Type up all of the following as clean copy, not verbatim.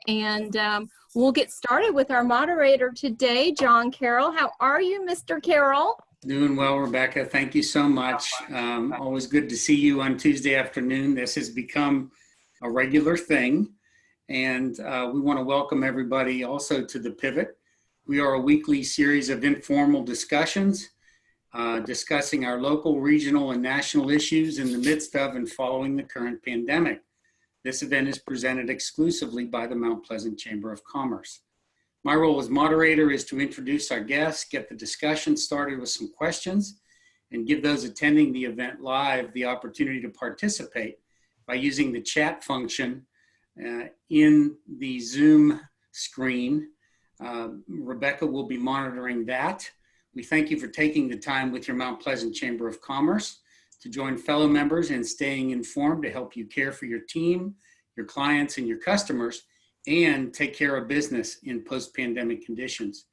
and we'll get started with our moderator today, John Carroll. How are you, Mr. Carroll? Doing well, Rebecca. Thank you so much. Always good to see you on Tuesday afternoon. This has become a regular thing, and we want to welcome everybody also to The Pivot. We are a weekly series of informal discussions discussing our local, regional, and national issues in the midst of and following the current pandemic. This event is presented exclusively by the Mount Pleasant Chamber of Commerce. My role as moderator is to introduce our guests, get the discussion started with some questions, and give those attending the event live the opportunity to participate by using the chat function in the Zoom screen. Rebecca will be monitoring that. We thank you for taking the time with your Mount Pleasant Chamber of Commerce to join fellow members in staying informed to help you care for your team, your clients, and your customers, and take care of business in post-pandemic conditions.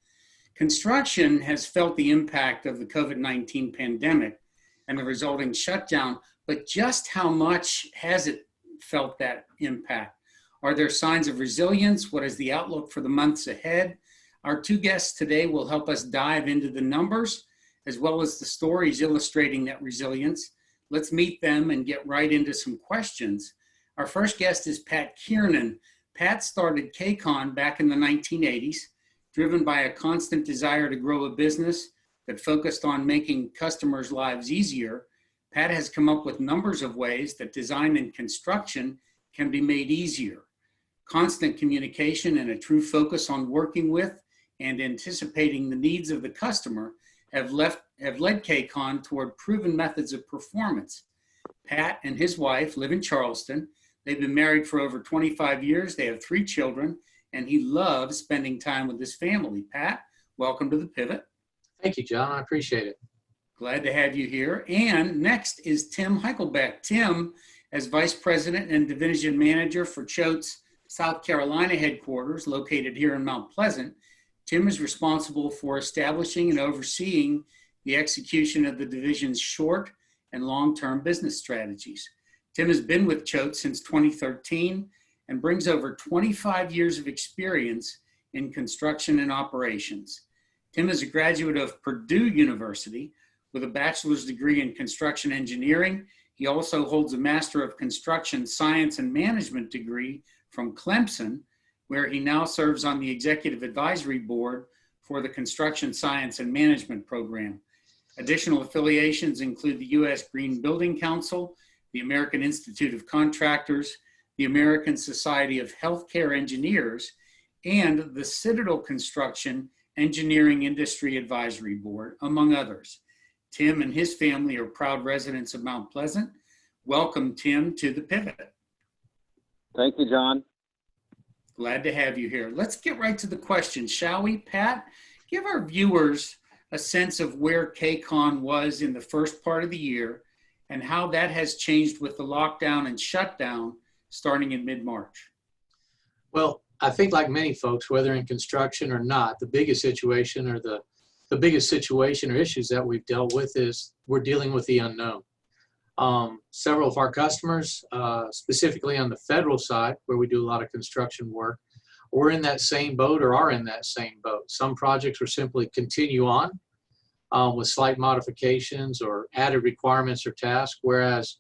Construction has felt the impact of the COVID-19 pandemic and the resulting shutdown, but just how much has it felt that impact? Are there signs of resilience? What is the outlook for the months ahead? Our two guests today will help us dive into the numbers as well as the stories illustrating that resilience. Let's meet them and get right into some questions. Our first guest is Pat Kiernan. Pat started KCON back in the 1980s, driven by a constant desire to grow a business that focused on making customers' lives easier. Pat has come up with numbers of ways that design and construction can be made easier. Constant communication and a true focus on working with and anticipating the needs of the customer have led KCON toward proven methods of performance. Pat and his wife live in Charleston. They've been married for over 25 years. They have 3 children, and he loves spending time with his family. Pat, welcome to The Pivot. Thank you, John. I appreciate it. Glad to have you here. And next is Tim Heichelbech. Tim, as Vice President and Division Manager for Choate's South Carolina headquarters, located here in Mount Pleasant, Tim is responsible for establishing and overseeing the execution of the division's short and long-term business strategies. Tim has been with Choate since 2013 and brings over 25 years of experience in construction and operations. Tim is a graduate of Purdue University with a bachelor's degree in construction engineering. He also holds a Master of Construction Science and Management degree from Clemson, where he now serves on the Executive Advisory Board for the Construction Science and Management Program. Additional affiliations include the U.S. Green Building Council, the American Institute of Contractors, the American Society of Healthcare Engineers, and the Citadel Construction Engineering Industry Advisory Board, among others. Tim and his family are proud residents of Mount Pleasant. Welcome, Tim, to The Pivot. Thank you, John. Glad to have you here. Let's get right to the questions, shall we? Pat, give our viewers a sense of where KCON was in the first part of the year and how that has changed with the lockdown and shutdown starting in mid-March. Well, I think like many folks, whether in construction or not, the biggest situation or the biggest situation or issues that we've dealt with is we're dealing with the unknown. Several of our customers, specifically on the federal side, where we do a lot of construction work, we're in that same boat or are in that same boat. Some projects will simply continue on with slight modifications or added requirements or tasks, whereas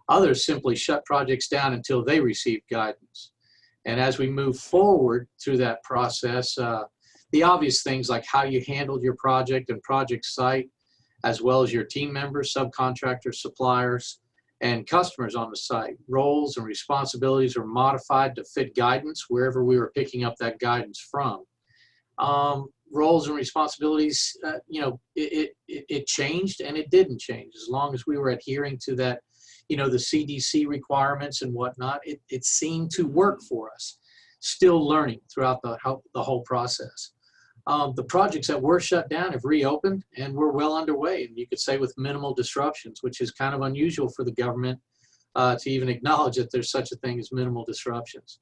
others simply shut projects down until they receive guidance. And as we move forward through that process, the obvious things like how you handled your project and project site, as well as your team members, subcontractors, suppliers, and customers on the site. Roles and responsibilities are modified to fit guidance wherever we were picking up that guidance from. Roles and responsibilities, it changed and it didn't change. As long as we were adhering to that, the CDC requirements and whatnot, it seemed to work for us. Still learning throughout the whole process. The projects that were shut down have reopened and we're well underway, and you could say with minimal disruptions, which is kind of unusual for the government to even acknowledge that there's such a thing as minimal disruptions.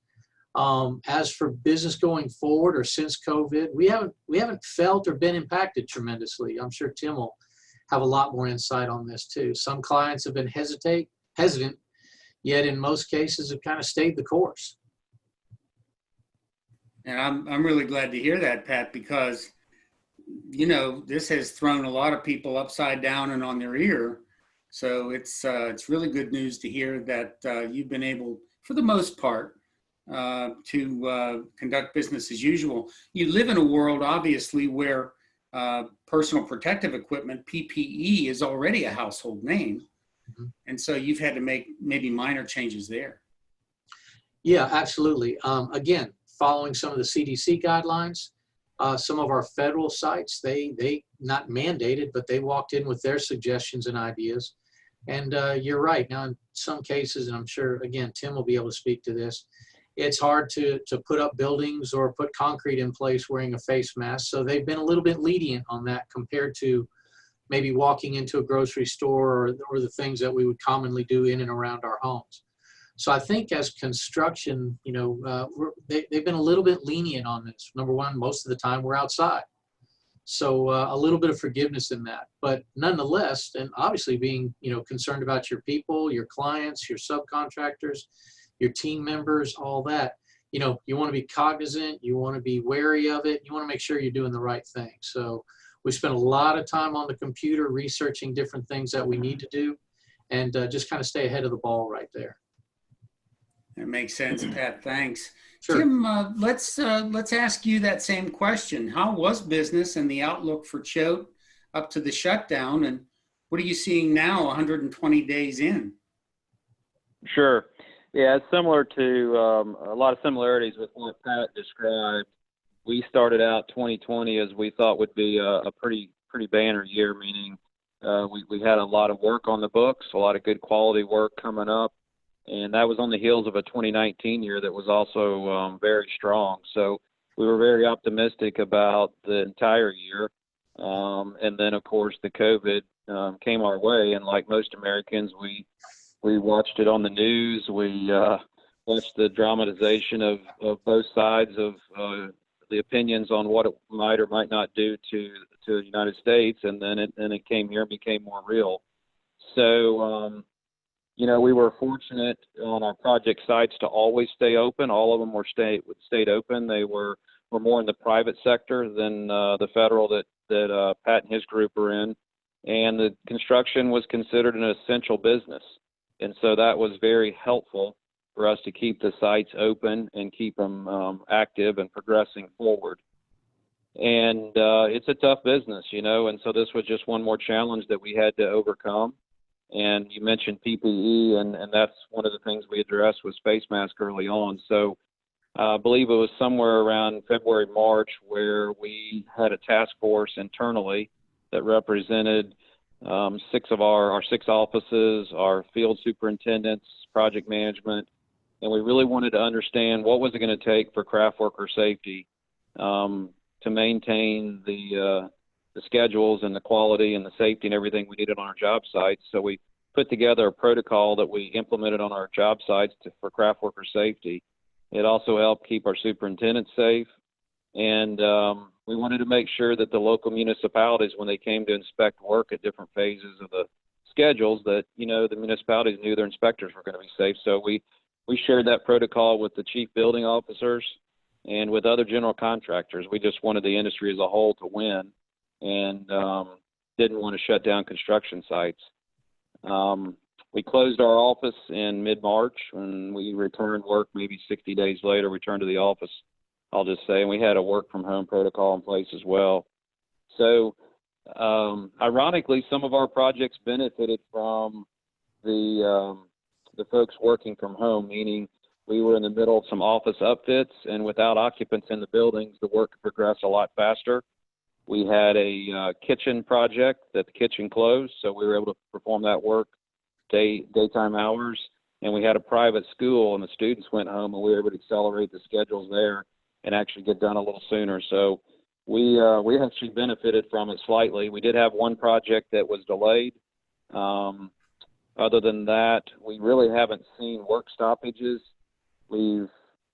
As for business going forward or since COVID, we haven't felt or been impacted tremendously. I'm sure Tim will have a lot more insight on this too. Some clients have been hesitant, yet in most cases have kind of stayed the course. And I'm really glad to hear that, Pat, because, you know, this has thrown a lot of people upside down and on their ear. So it's really good news to hear that you've been able, for the most part, to conduct business as usual. You live in a world, obviously, where personal protective equipment, PPE, is already a household name. Mm-hmm. And so you've had to make maybe minor changes there. Yeah, absolutely. Again, following some of the CDC guidelines, some of our federal sites, they not mandated, but they walked in with their suggestions and ideas. And you're right. Now, in some cases, and I'm sure, again, Tim will be able to speak to this, it's hard to put up buildings or put concrete in place wearing a face mask. So they've been a little bit lenient on that compared to maybe walking into a grocery store or the things that we would commonly do in and around our homes. So I think as construction, you know, they've been a little bit lenient on this. Number one, most of the time we're outside. So a little bit of forgiveness in that. But nonetheless, and obviously being, you know, concerned about your people, your clients, your subcontractors, your team members, all that, you know, you want to be cognizant, you want to be wary of it, you want to make sure you're doing the right thing. So we spent a lot of time on the computer researching different things that we need to do and just kind of stay ahead of the ball right there. That makes sense, Pat. Thanks. Sure. Tim, let's ask you that same question. How was business and the outlook for Choate up to the shutdown, and what are you seeing now 120 days in? Sure. Yeah, it's similar to a lot of similarities with what Pat described. We started out 2020 as we thought would be a pretty banner year, meaning we had a lot of work on the books, a lot of good quality work coming up. And that was on the heels of a 2019 year that was also very strong. So we were very optimistic about the entire year. And then, of course, the COVID came our way. And like most Americans, we watched it on the news. We watched the dramatization of both sides of the opinions on what it might or might not do to the United States. And then it came here and became more real. So, you know, we were fortunate on our project sites to always stay open. All of them stayed open. They were more in the private sector than the federal that Pat and his group are in. And the construction was considered an essential business. And so that was very helpful for us to keep the sites open and keep them active and progressing forward. And it's a tough business, you know, and so this was just one more challenge that we had to overcome. And you mentioned PPE, and that's one of the things we addressed with face mask early on. So I believe it was somewhere around February, March, where we had a task force internally that represented 6 of our 6 offices, our field superintendents, project management, and we really wanted to understand what was it going to take for craft worker safety to maintain the schedules and the quality and the safety and everything we needed on our job sites. So we put together a protocol that we implemented on our job sites for craft worker safety. It also helped keep our superintendents safe. And we wanted to make sure that the local municipalities, when they came to inspect work at different phases of the schedules, that, you know, the municipalities knew their inspectors were going to be safe. So we shared that protocol with the chief building officers and with other general contractors. We just wanted the industry as a whole to win, and didn't want to shut down construction sites. We closed our office in mid-March, and we returned work maybe 60 days later, returned to the office, I'll just say, and we had a work from home protocol in place as well. So ironically, some of our projects benefited from the folks working from home, meaning we were in the middle of some office upfits, and without occupants in the buildings, the work could progress a lot faster. We had a kitchen project that the kitchen closed, so we were able to perform that work daytime hours. And we had a private school, and the students went home, and we were able to accelerate the schedules there and actually get done a little sooner. So we actually benefited from it slightly. We did have one project that was delayed. Other than that, we really haven't seen work stoppages. When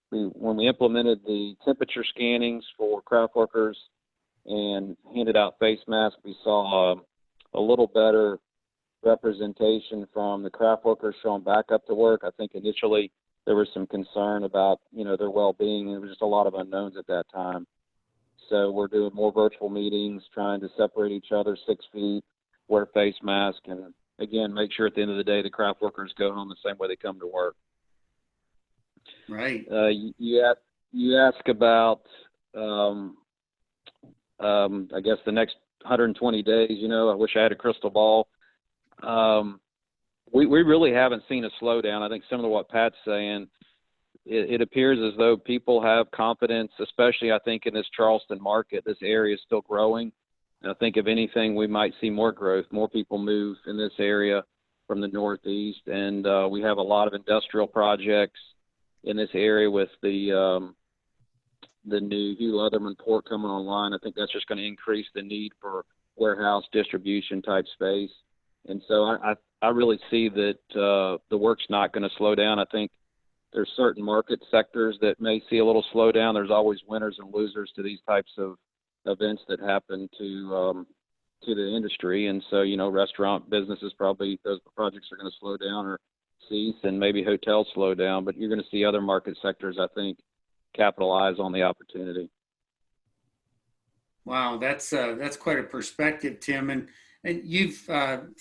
we implemented the temperature scannings for craft workers and handed out face masks, we saw a little better representation from the craft workers showing back up to work. I think initially there was some concern about, their well-being. There was just a lot of unknowns at that time. So we're doing more virtual meetings, trying to separate each other 6 feet, wear face mask, and again, make sure at the end of the day the craft workers go home the same way they come to work. Right. You ask about, I guess the next 120 days. I wish I had a crystal ball. We really haven't seen a slowdown. I think similar to what Pat's saying, it appears as though people have confidence, especially I think in this Charleston market. This area is still growing. And I think if anything, we might see more growth. More people move in this area from the Northeast. And we have a lot of industrial projects in this area with the new Hugh Leatherman port coming online. I think that's just going to increase the need for warehouse distribution type space. And so I really see that the work's not going to slow down. I think there's certain market sectors that may see a little slowdown. There's always winners and losers to these types of events that happen to the industry. And so, restaurant businesses, probably those projects are going to slow down or cease, and maybe hotels slow down. But you're going to see other market sectors, I think, capitalize on the opportunity. Wow, that's quite a perspective, Tim. And you've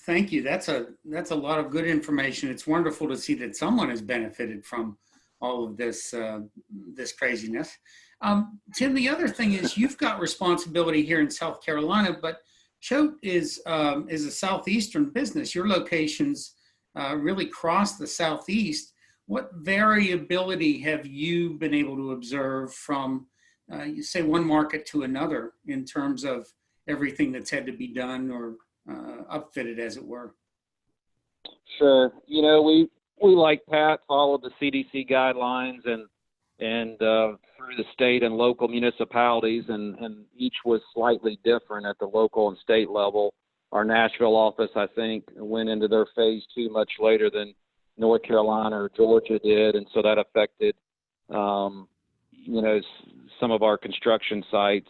thank you. That's a lot of good information. It's wonderful to see that someone has benefited from all of this this craziness. Tim, the other thing is you've got responsibility here in South Carolina, but Choate is a southeastern business. Your locations really cross the southeast. What variability have you been able to observe from, you say, one market to another in terms of everything that's had to be done or upfitted, as it were? Sure. We like Pat followed the CDC guidelines and through the state and local municipalities, and each was slightly different at the local and state level. Our Nashville office, I think, went into their phase 2 much later than North Carolina or Georgia did, and so that affected, some of our construction sites.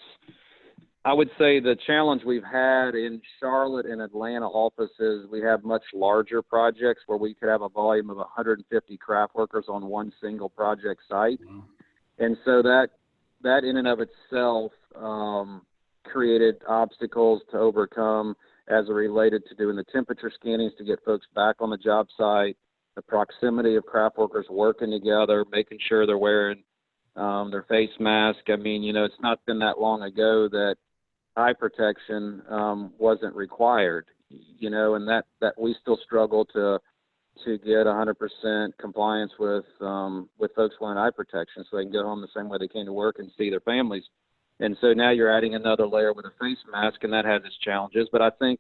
I would say the challenge we've had in Charlotte and Atlanta offices, we have much larger projects where we could have a volume of 150 craft workers on one single project site. Wow. And so that in and of itself created obstacles to overcome as it related to doing the temperature scannings to get folks back on the job site, the proximity of craft workers working together, making sure they're wearing their face mask. I mean, it's not been that long ago that eye protection wasn't required, and that we still struggle to get 100% compliance with folks wearing eye protection so they can go home the same way they came to work and see their families. And so now you're adding another layer with a face mask, and that has its challenges. But I think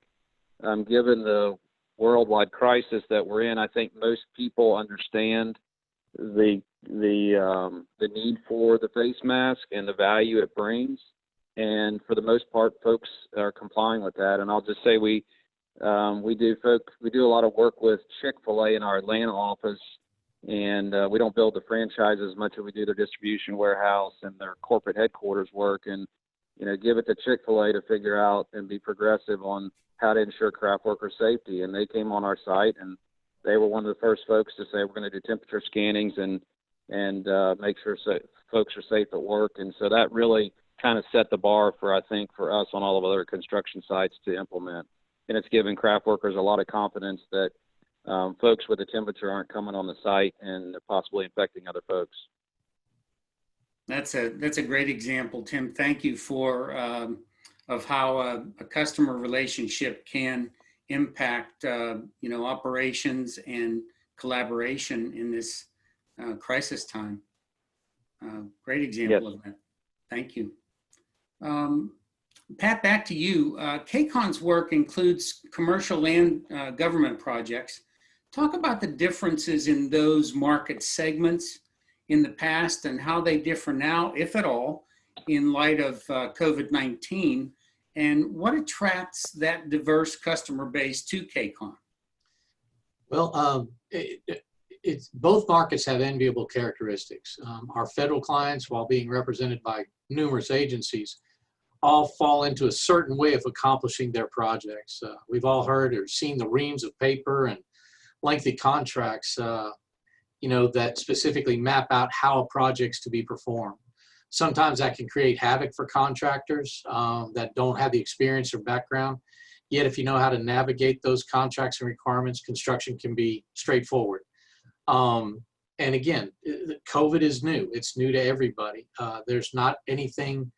given the worldwide crisis that we're in, I think most people understand the need for the face mask and the value it brings. And for the most part, folks are complying with that. And I'll just say we do a lot of work with Chick-fil-A in our Atlanta office, and we don't build the franchise as much as we do their distribution warehouse and their corporate headquarters work. And give it to Chick-fil-A to figure out and be progressive on how to ensure craft worker safety. And they came on our site, and they were one of the first folks to say we're going to do temperature scannings and make sure folks are safe at work. And so that really kind of set the bar for us on all of other construction sites to implement. And it's given craft workers a lot of confidence that folks with a temperature aren't coming on the site and possibly infecting other folks. That's a great example, Tim. Thank you for of how a customer relationship can impact operations and collaboration in this crisis time. Great example of that. Thank you. Pat, back to you. KCON's work includes commercial and government projects. Talk about the differences in those market segments in the past and how they differ now, if at all, in light of COVID-19, and what attracts that diverse customer base to KCON? Well, both markets have enviable characteristics. Our federal clients, while being represented by numerous agencies, all fall into a certain way of accomplishing their projects. We've all heard or seen the reams of paper and lengthy contracts that specifically map out how a project's to be performed. Sometimes that can create havoc for contractors that don't have the experience or background. Yet if you know how to navigate those contracts and requirements, construction can be straightforward. And again, COVID is new. It's new to everybody. There's not anything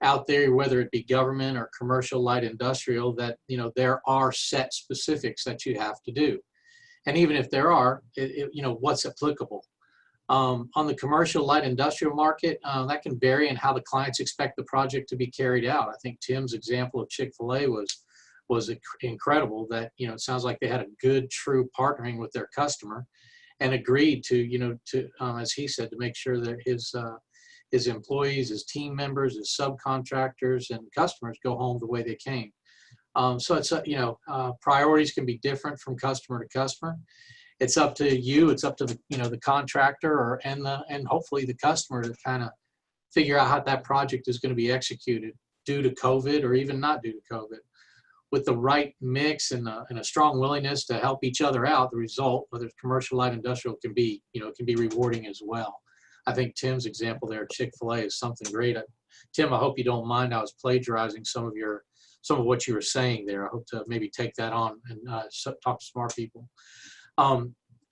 out there, whether it be government or commercial light industrial, that, there are set specifics that you have to do. And even if there are, what's applicable. On the commercial light industrial market, that can vary in how the clients expect the project to be carried out. I think Tim's example of Chick-fil-A was incredible. That, it sounds like they had a good, true partnering with their customer, and agreed to, as he said, to make sure that his employees, his team members, his subcontractors, and customers go home the way they came. So it's priorities can be different from customer to customer. It's up to you. It's up to the contractor and hopefully the customer to kind of figure out how that project is going to be executed due to COVID or even not due to COVID. With the right mix and a strong willingness to help each other out, the result, whether it's commercial, light industrial, can be rewarding as well. I think Tim's example there, Chick-fil-A, is something great. Tim, I hope you don't mind. I was plagiarizing some of what you were saying there. I hope to maybe take that on and talk to smart people.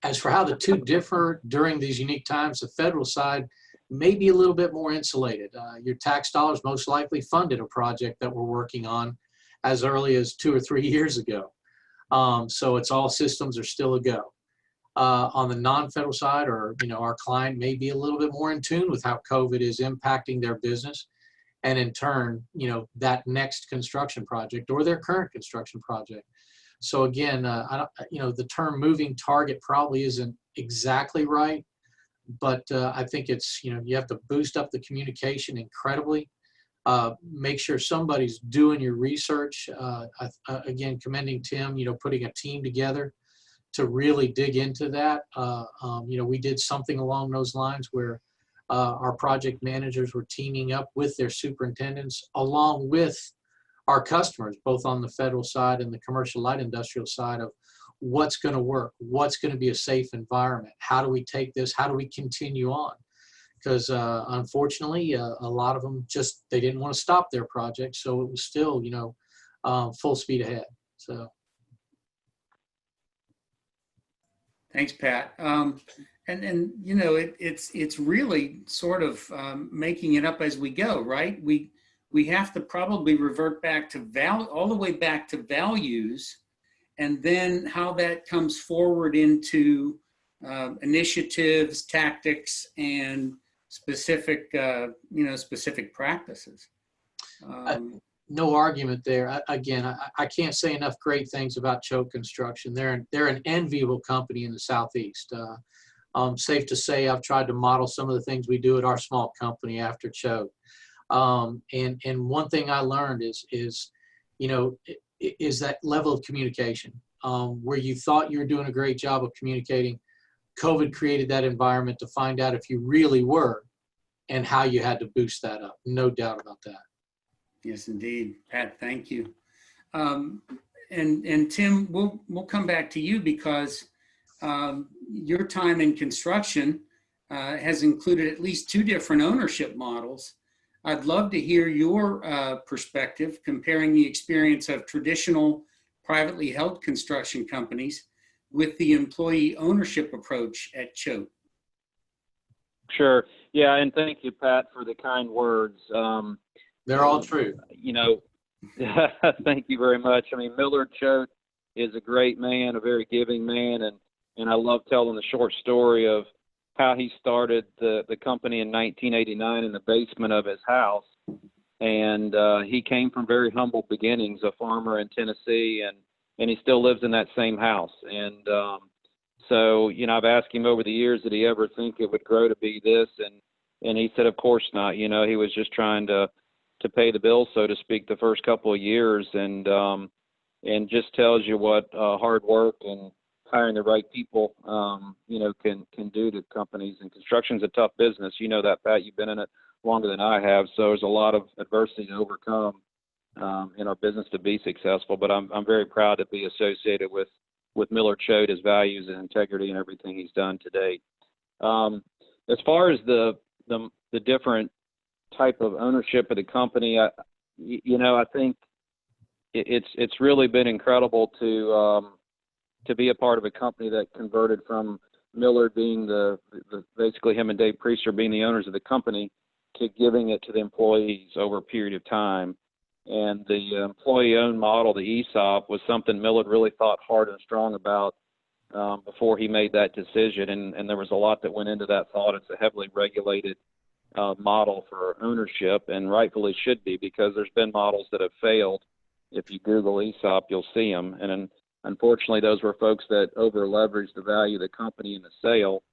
As for how the two differ during these unique times, the federal side may be a little bit more insulated. Your tax dollars most likely funded a project that we're working on as early as 2 or 3 years ago. So it's all systems are still a go. On the non-federal side, or our client may be a little bit more in tune with how COVID is impacting their business, and in turn, that next construction project or their current construction project. So again, the term moving target probably isn't exactly right, but I think it's, you have to boost up the communication incredibly. Make sure somebody's doing your research. Again, commending Tim, putting a team together to really dig into that. We did something along those lines where our project managers were teaming up with their superintendents along with our customers, both on the federal side and the commercial light industrial side, of what's going to work, what's going to be a safe environment, how do we take this, how do we continue on? Because unfortunately, a lot of them they didn't want to stop their project, so it was still, full speed ahead. So. Thanks, Pat. It's really sort of making it up as we go, right? We have to probably revert back to all the way back to values, and then how that comes forward into initiatives, tactics, and specific practices. No argument there. Again, I can't say enough great things about Choate Construction. They're an enviable company in the Southeast. Safe to say I've tried to model some of the things we do at our small company after Choate. And one thing I learned is that level of communication, where you thought you were doing a great job of communicating. COVID created that environment to find out if you really were and how you had to boost that up. No doubt about that. Yes, indeed. Pat, thank you. And Tim, we'll come back to you because your time in construction has included at least 2 different ownership models. I'd love to hear your perspective comparing the experience of traditional privately held construction companies with the employee ownership approach at Choate. Sure. Yeah, and thank you, Pat, for the kind words. They're all true. Thank you very much. I mean, Millard Choate is a great man, a very giving man, and I love telling the short story of how he started the company in 1989 in the basement of his house. And he came from very humble beginnings, a farmer in Tennessee, and he still lives in that same house. And so, I've asked him over the years, did he ever think it would grow to be this? And he said, of course not. He was just trying to pay the bills, so to speak, the first couple of years, and just tells you what hard work and hiring the right people, can do to companies. And construction's a tough business. You know that, Pat. You've been in it longer than I have, so there's a lot of adversity to overcome in our business to be successful. But I'm very proud to be associated with Millard Choate, his values and integrity and everything he's done to date. As far as the different type of ownership of the company, I think it's really been incredible to be a part of a company that converted from Millard being the basically him and Dave Priester being the owners of the company to giving it to the employees over a period of time. And the employee-owned model, the ESOP, was something Millard really thought hard and strong about before he made that decision. And there was a lot that went into that thought. It's a heavily regulated model for ownership, and rightfully should be, because there's been models that have failed. If you Google ESOP, you'll see them. And unfortunately, those were folks that over-leveraged the value of the company in the sale,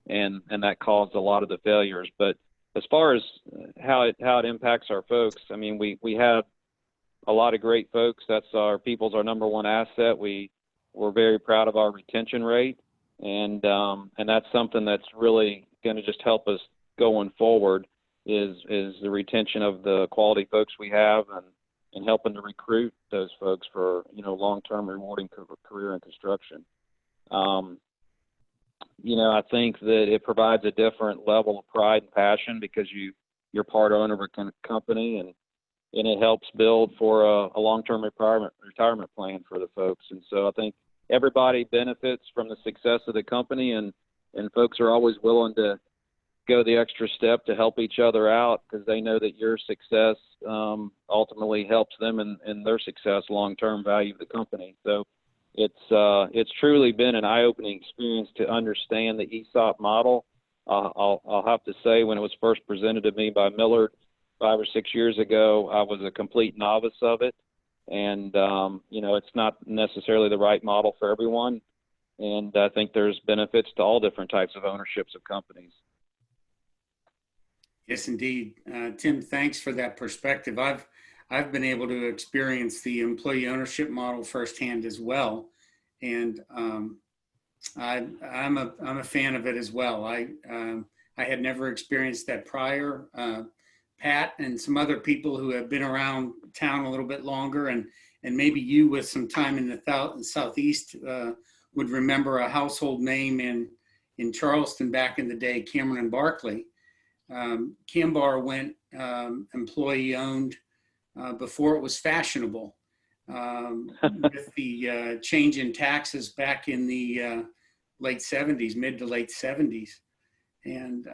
and that caused a lot of the failures. But as far as how it impacts our folks, I mean, we have a lot of great folks. That's our number one asset. We're very proud of our retention rate, and that's something that's really going to just help us going forward is the retention of the quality folks we have, and helping to recruit those folks for long-term rewarding career in construction. I think that it provides a different level of pride and passion because you're part owner of a company, and it helps build for a long-term retirement plan for the folks. And so I think everybody benefits from the success of the company, and folks are always willing to go the extra step to help each other out because they know that your success ultimately helps them in their success, long-term value of the company. So it's truly been an eye-opening experience to understand the ESOP model. I'll have to say, when it was first presented to me by Millard 5 or 6 years ago, I was a complete novice of it. And, it's not necessarily the right model for everyone. And I think there's benefits to all different types of ownerships of companies. Yes, indeed. Tim, thanks for that perspective. I've been able to experience the employee ownership model firsthand as well. And I'm a fan of it as well. I had never experienced that prior. Pat and some other people who have been around town a little bit longer, and maybe you with some time in the Southeast would remember a household name in Charleston back in the day, Cameron and Barkley. Cambar went employee owned before it was fashionable. With the change in taxes back in the late 70s, mid to late 70s. And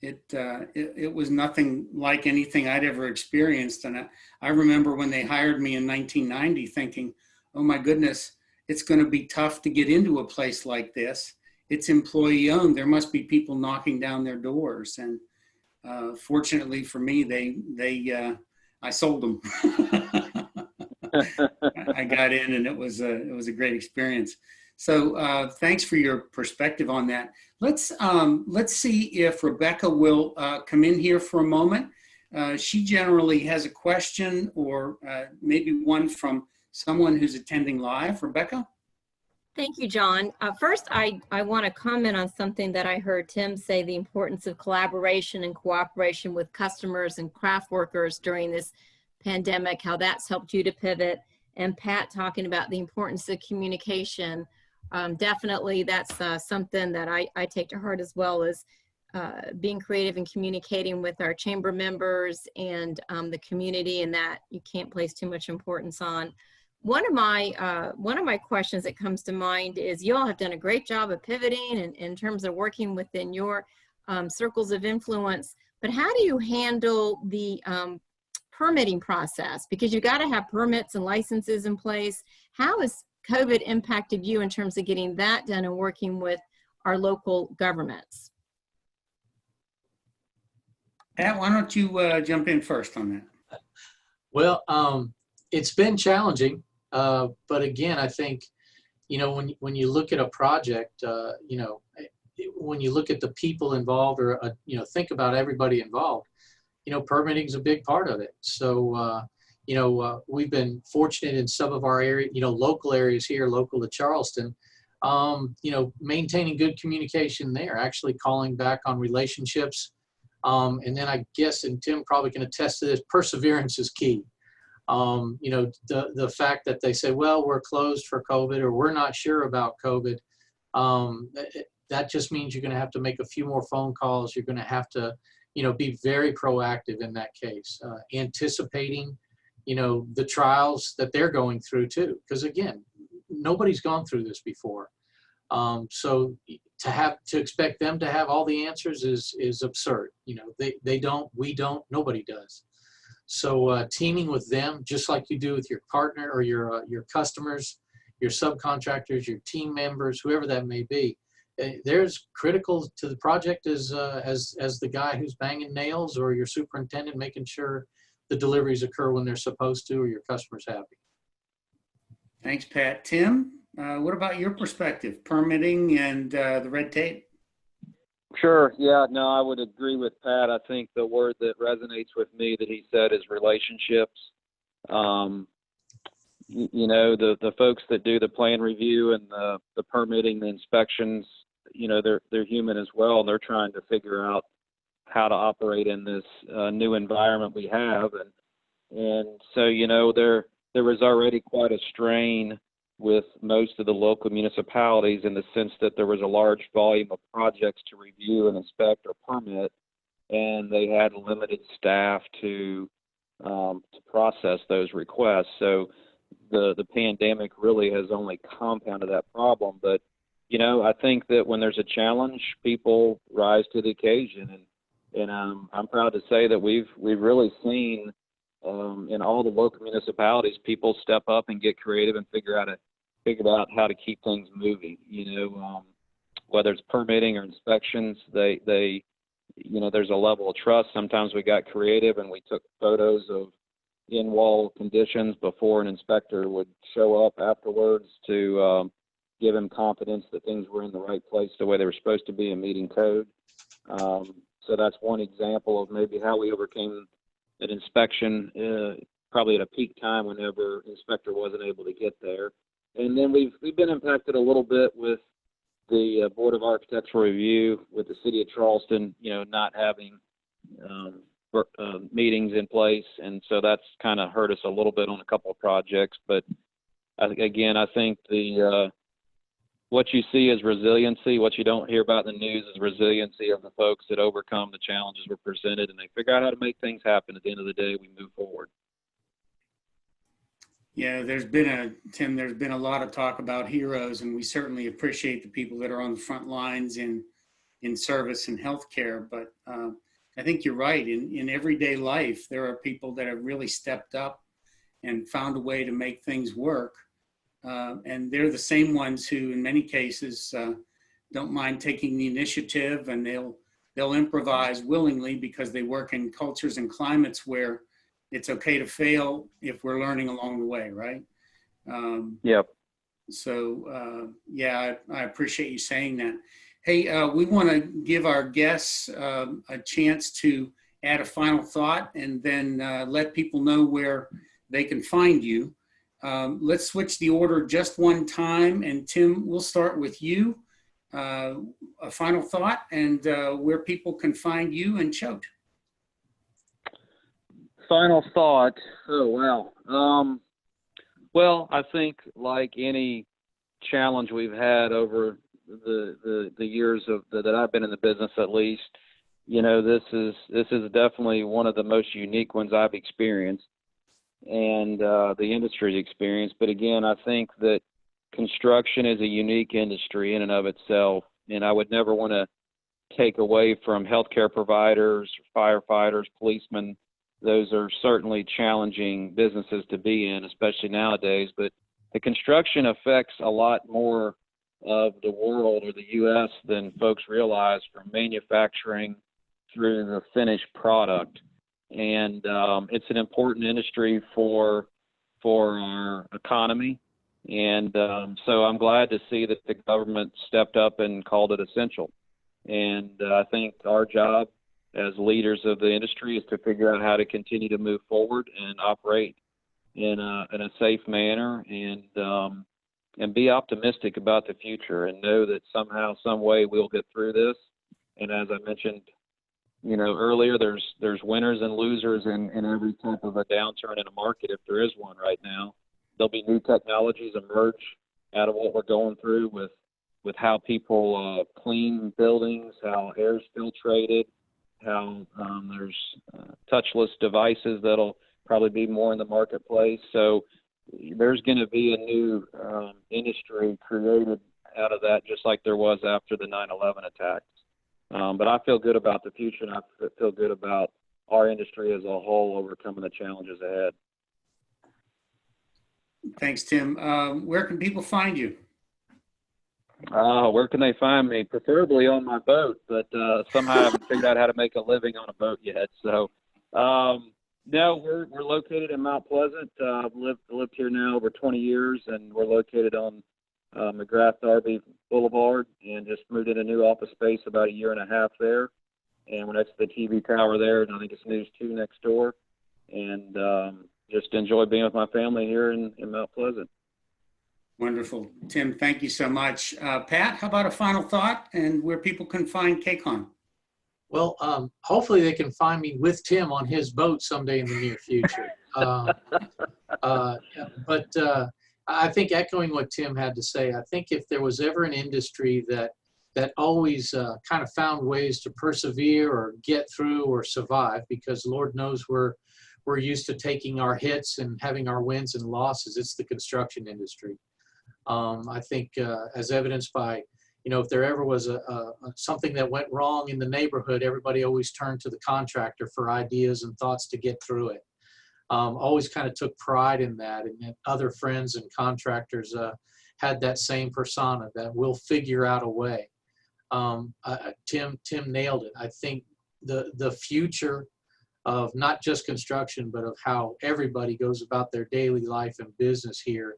it was nothing like anything I'd ever experienced. And I remember when they hired me in 1990 thinking, oh my goodness, it's going to be tough to get into a place like this. It's employee owned. There must be people knocking down their doors. And fortunately for me, I sold them. I got in, and it was a great experience. So thanks for your perspective on that. Let's see if Rebecca will come in here for a moment. She generally has a question or maybe one from someone who's attending live. Rebecca? Thank you, John. First, I want to comment on something that I heard Tim say, the importance of collaboration and cooperation with customers and craft workers during this pandemic, how that's helped you to pivot, and Pat talking about the importance of communication. Definitely that's something that I take to heart as well, as being creative and communicating with our chamber members and the community, and that you can't place too much importance on. One of my questions that comes to mind is, you all have done a great job of pivoting and in terms of working within your circles of influence, but how do you handle the permitting process? Because you got to have permits and licenses in place. How has COVID impacted you in terms of getting that done and working with our local governments? Pat, why don't you jump in first on that? Well, it's been challenging, but again, I think, when you look at a project, when you look at the people involved, or think about everybody involved, permitting is a big part of it. So, we've been fortunate in some of our area, local areas here, local to Charleston, maintaining good communication there, actually calling back on relationships. And then I guess, and Tim probably can attest to this, perseverance is key. The fact that they say, well, we're closed for COVID, or we're not sure about COVID. that just means you're going to have to make a few more phone calls. You're going to have to, be very proactive in that case, anticipating, the trials that they're going through too. Because again, nobody's gone through this before. So to expect them to have all the answers is absurd. They don't, we don't, nobody does. So teaming with them, just like you do with your partner or your customers, your subcontractors, your team members, whoever that may be, there's critical to the project as the guy who's banging nails, or your superintendent making sure the deliveries occur when they're supposed to, or your customer's happy. Thanks, Pat. Tim, what about your perspective, permitting and the red tape? Sure. Yeah, no, I would agree with Pat. I think the word that resonates with me that he said is relationships. The folks that do the plan review and the permitting, the inspections, they're human as well. And they're trying to figure out how to operate in this new environment we have. And so, there was already quite a strain with most of the local municipalities in the sense that there was a large volume of projects to review and inspect or permit, and they had limited staff to process those requests. So the pandemic really has only compounded that problem. But, I think that when there's a challenge, people rise to the occasion. And I'm proud to say that we've really seen in all the local municipalities, people step up and get creative and figure out how to keep things moving. Whether it's permitting or inspections, there's a level of trust. Sometimes we got creative and we took photos of in-wall conditions before an inspector would show up afterwards to give him confidence that things were in the right place the way they were supposed to be and meeting code. So that's one example of maybe how we overcame an inspection, probably at a peak time whenever inspector wasn't able to get there. And then we've been impacted a little bit with the Board of Architectural Review with the City of Charleston, not having meetings in place, and so that's kind of hurt us a little bit on a couple of projects. But I think what you see is resiliency. What you don't hear about in the news is resiliency of the folks that overcome the challenges we're presented, and they figure out how to make things happen. At the end of the day, we move forward. Yeah, there's been a lot of talk about heroes, and we certainly appreciate the people that are on the front lines in service and healthcare. But I think you're right. In everyday life, there are people that have really stepped up and found a way to make things work. And they're the same ones who, in many cases, don't mind taking the initiative, and they'll improvise willingly because they work in cultures and climates where it's okay to fail if we're learning along the way, right? Yep. So, I appreciate you saying that. Hey, we want to give our guests a chance to add a final thought and then let people know where they can find you. Let's switch the order just one time. And Tim, we'll start with you. A final thought and where people can find you and Choate. Final thought. Oh, wow. Well, I think like any challenge we've had over the years that I've been in the business, at least, this is definitely one of the most unique ones I've experienced, and the industry's experienced. But again, I think that construction is a unique industry in and of itself, and I would never want to take away from healthcare providers, firefighters, policemen. Those are certainly challenging businesses to be in, especially nowadays. But the construction affects a lot more of the world or the U.S. than folks realize, from manufacturing through the finished product. And it's an important industry for our economy. And so I'm glad to see that the government stepped up and called it essential. And I think our job as leaders of the industry is to figure out how to continue to move forward and operate in a safe manner, and be optimistic about the future, and know that somehow, some way we'll get through this. And as I mentioned, earlier, there's winners and losers in every type of a downturn in a market, if there is one right now. There'll be new technologies emerge out of what we're going through with with how people clean buildings, how air's filtrated, how there's touchless devices that'll probably be more in the marketplace. So there's going to be a new industry created out of that, just like there was after the 9/11 attacks. But I feel good about the future, and I feel good about our industry as a whole overcoming the challenges ahead. Thanks, Tim. Where can people find you? Where can they find me? Preferably on my boat, but somehow I haven't figured out how to make a living on a boat yet. So, no, we're located in Mount Pleasant. I've lived here now over 20 years, and we're located on McGrath Darby Boulevard, and just moved in a new office space about a year and a half there. And we're next to the TV tower there, and I think it's News 2 next door. And just enjoy being with my family here in Mount Pleasant. Wonderful. Tim, thank you so much. Pat, how about a final thought and where people can find KCON? Well, hopefully they can find me with Tim on his boat someday in the near future. But I think echoing what Tim had to say, I think if there was ever an industry that always kind of found ways to persevere or get through or survive, because Lord knows we're used to taking our hits and having our wins and losses, it's the construction industry. I think as evidenced by, if there ever was something that went wrong in the neighborhood, everybody always turned to the contractor for ideas and thoughts to get through it. Always kind of took pride in that, and other friends and contractors had that same persona that we'll figure out a way. Tim nailed it. I think the future of not just construction, but of how everybody goes about their daily life and business here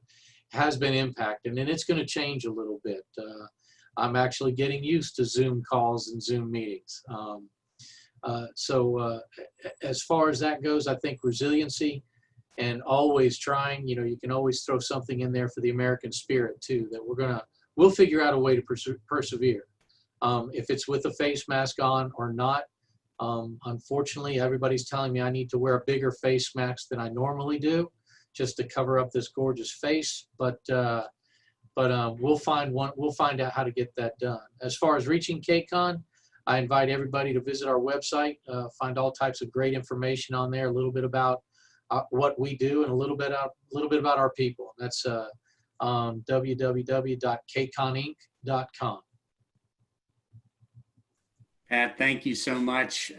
has been impacted, and it's going to change a little bit. I'm actually getting used to Zoom calls and Zoom meetings. So as far as that goes, I think resiliency and always trying, you can always throw something in there for the American spirit too, that we'll figure out a way to persevere. If it's with a face mask on or not, unfortunately, everybody's telling me I need to wear a bigger face mask than I normally do just to cover up this gorgeous face. But we'll find out how to get that done. As far as reaching KCON, I invite everybody to visit our website, find all types of great information on there, a little bit about what we do and a little bit about our people. That's www.kconinc.com. Pat, thank you so much.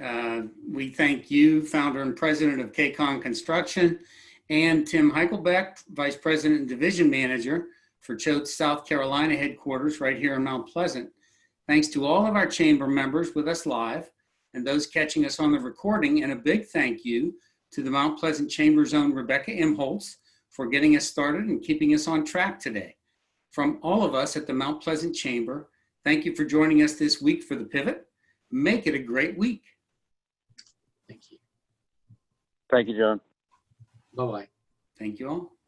We thank you, founder and president of KCON Construction, and Tim Heichelbech, vice president and division manager for Choate, South Carolina headquarters right here in Mount Pleasant. Thanks to all of our chamber members with us live and those catching us on the recording, and a big thank you to the Mount Pleasant Chamber's own Rebecca Imholtz for getting us started and keeping us on track today. From all of us at the Mount Pleasant Chamber, thank you for joining us this week for The Pivot. Make it a great week. Thank you. Thank you, John. Bye-bye. Thank you all.